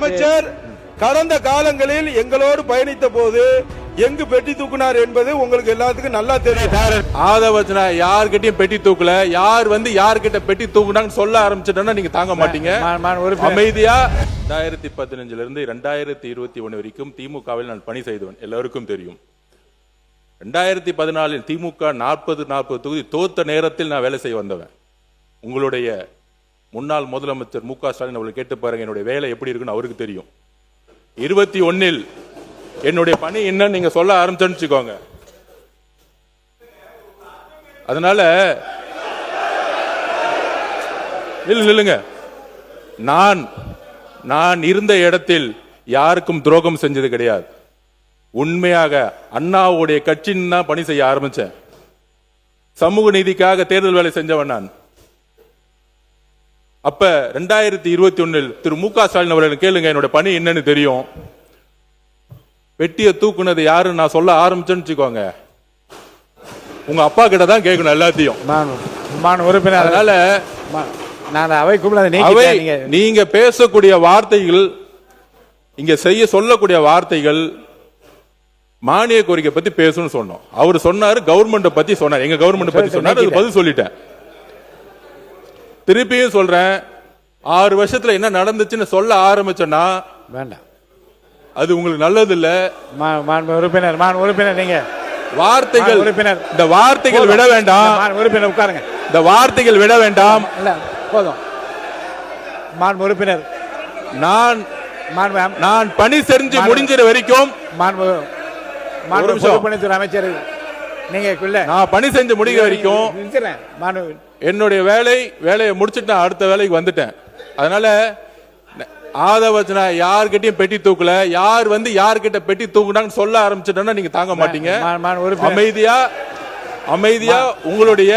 அமைச்சர் கடந்த காலங்களில் எங்களோடு பயணித்த போது எங்கு பெட்டி தூக்குனார் என்பது உங்களுக்கு எல்லாத்துக்கும் நல்லா தெரியும். ஆதவச்சனா யார்கிட்டயும் பெட்டி தூக்கல, யார் வந்து யார்கிட்ட பெட்டி தூக்குனாங்கன்னு சொல்ல ஆரம்பிச்சிட்டோம்னா நீங்க தாங்க மாட்டீங்க. அமைதியா 2015 இருந்து 2021 வரைக்கும் திமுகவில் நான் பணி செய்தவன், எல்லாருக்கும் தெரியும். 2014 திமுக 40 தொகுதி தோத்த நேரத்தில் நான் வேலை செய்ய வந்தவன். உங்களுடைய முன்னாள் முதலமைச்சர் மு க ஸ்டாலின் அவர்கள் கேட்டு பாருங்க என்னுடைய வேலை எப்படி இருக்குன்னு அவருக்கு தெரியும். 21 என்னுடைய பணி என்னன்னு நீங்க சொல்ல ஆரம்பிச்சுக்கோங்க. அதனால இல்லைங்க, நான் இருந்த இடத்தில் யாருக்கும் துரோகம் செஞ்சது கிடையாது. உண்மையாக அண்ணாவுடைய கட்சின்னு தான் பணி செய்ய ஆரம்பிச்சேன். சமூக நீதிக்காக தேர்தல் வேலை செஞ்சவன் நான். அப்ப 2021 திரு மு க ஸ்டாலின் அவர்கள் கேளுங்க, என்னோட பணி என்னன்னு தெரியும். வெட்டிய தூக்குனது யாருன்னு நான் சொல்ல ஆரம்பிச்சேன்னு வச்சுக்கோங்க, உங்க அப்பா கிட்ட தான் கேட்கணும் எல்லாத்தையும். அதனால நீங்க பேசக்கூடிய வார்த்தைகள், இங்க செய்ய சொல்லக்கூடிய வார்த்தைகள் மானிய கோரிக்கை பத்தி பேசணும்னு சொன்னோம். அவர் சொன்னாரு கவர்மெண்ட் பத்தி சொன்னார், எங்க கவர்மெண்ட் பத்தி சொன்னார், அது பதில் சொல்லிட்டேன். திருப்பியும் சொல்றேன், 6 வருஷத்துல என்ன நடந்துச்சுன்னு சொல்ல ஆரம்பிச்சேன்னா வேண்டாம், அது உங்களுக்கு நல்லது இல்ல. உறுப்பினர் நீங்க வார்த்தைகள் இந்த வார்த்தைகள் விட வேண்டாம். உறுப்பினர் உட்காருங்க. இந்த வார்த்தைகள் விட வேண்டாம். போதும். உறுப்பினர் நான் பணி செஞ்சு முடிஞ்சிற வரைக்கும் அமைச்சர் நீங்க நான் பணி செஞ்சு முடிக்கிற வரைக்கும் என்னுடைய வேலையை முடிச்சுட்டு நான் அடுத்த வேலைக்கு வந்துட்டேன். அதனால ஆதவச்சனா யார்கிட்டயும் பெட்டி தூக்கல, யார் வந்து யார்கிட்ட பெட்டி தூக்குனாங்கன்னு சொல்ல ஆரம்பிச்சிட்டோம்னா நீங்க தாங்க மாட்டீங்க. அமைதியா உங்களுடைய